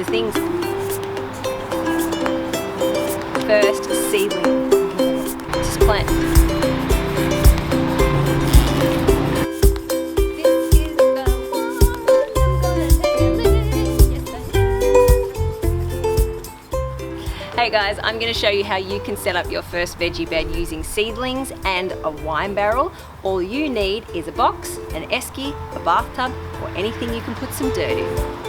There's things. First seedling. Just plant. Hey guys, I'm going to show you how you can set up your first veggie bed using seedlings and a wine barrel. All you need is a box, an esky, a bathtub, or anything you can put some dirt in.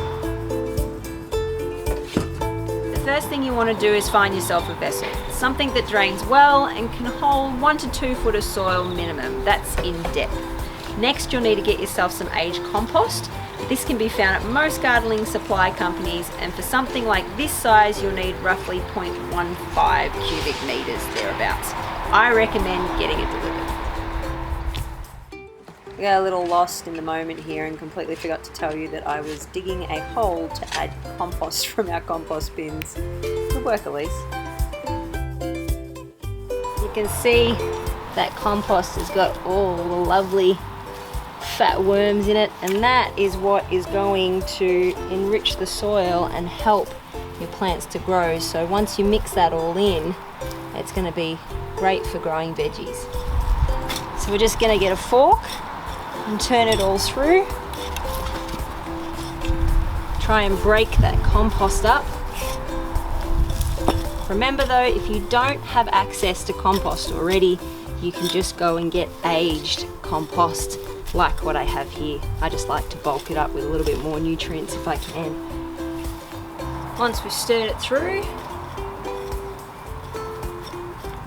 The first thing you want to do is find yourself a vessel. Something that drains well and can hold 1 to 2 foot of soil minimum. That's in depth. Next, you'll need to get yourself some aged compost. This can be found at most gardening supply companies, and for something like this size you'll need roughly 0.15 cubic meters thereabouts. I recommend getting it delivered. I got a little lost in the moment here and completely forgot to tell you that I was digging a hole to add compost from our compost bins. Good work, Elise. You can see that compost has got all the lovely fat worms in it, and that is what is going to enrich the soil and help your plants to grow. So once you mix that all in, it's going to be great for growing veggies. So we're just going to get a fork and turn it all through. Try and break that compost up. Remember though, if you don't have access to compost already, you can just go and get aged compost like what I have here. I just like to bulk it up with a little bit more nutrients if I can. Once we've stirred it through,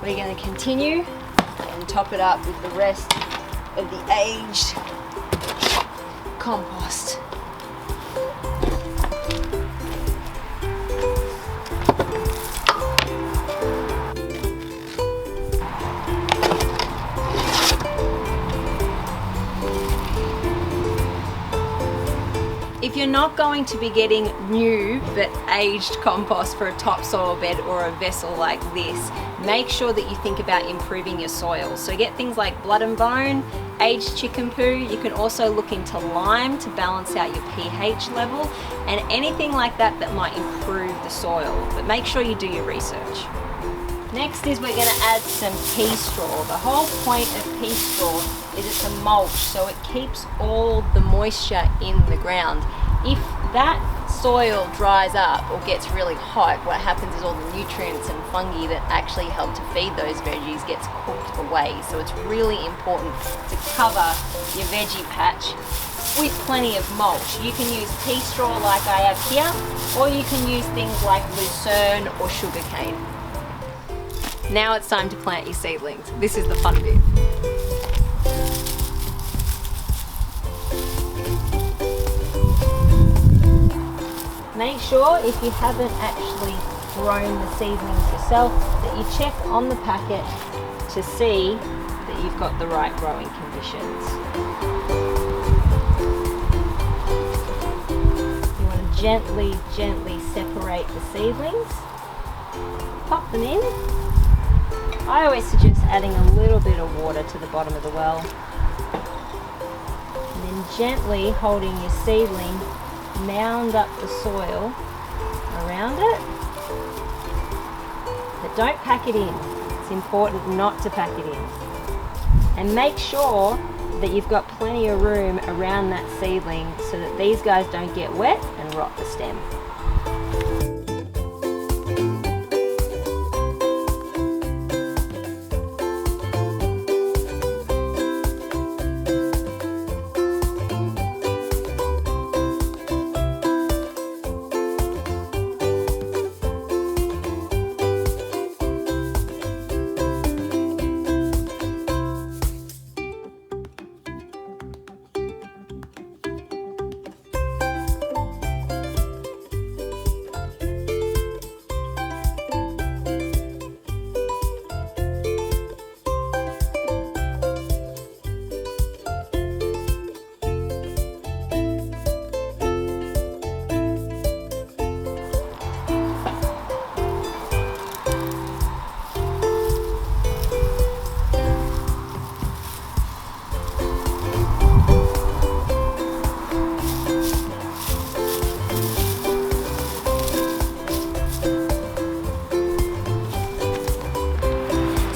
we're going to continue and top it up with the rest of the aged compost. If you're not going to be getting new but aged compost for a topsoil bed or a vessel like this, make sure that you think about improving your soil. So get things like blood and bone, aged chicken poo. You can also look into lime to balance out your pH level, and anything like that that might improve the soil. But make sure you do your research. Next is we're going to add some pea straw. The whole point of pea straw is it's a mulch, so it keeps all the moisture in the ground. If that soil dries up or gets really hot, what happens is all the nutrients and fungi that actually help to feed those veggies gets cooked away. So it's really important to cover your veggie patch with plenty of mulch. You can use pea straw like I have here, or you can use things like lucerne or sugarcane. Now it's time to plant your seedlings. This is the fun bit. Make sure if you haven't actually grown the seedlings yourself that you check on the packet to see that you've got the right growing conditions. You want to gently separate the seedlings, pop them in. I always suggest adding a little bit of water to the bottom of the well, and then gently holding your seedling, mound up the soil around it, but don't pack it in. It's important not to pack it in. And make sure that you've got plenty of room around that seedling so that these guys don't get wet and rot the stem.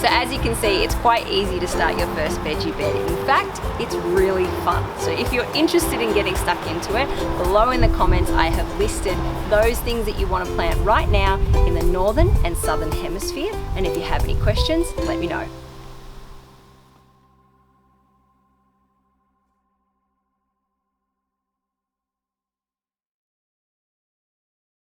So as you can see, it's quite easy to start your first veggie bed. In fact, it's really fun. So if you're interested in getting stuck into it, below in the comments I have listed those things that you want to plant right now in the northern and southern hemisphere. And if you have any questions, let me know.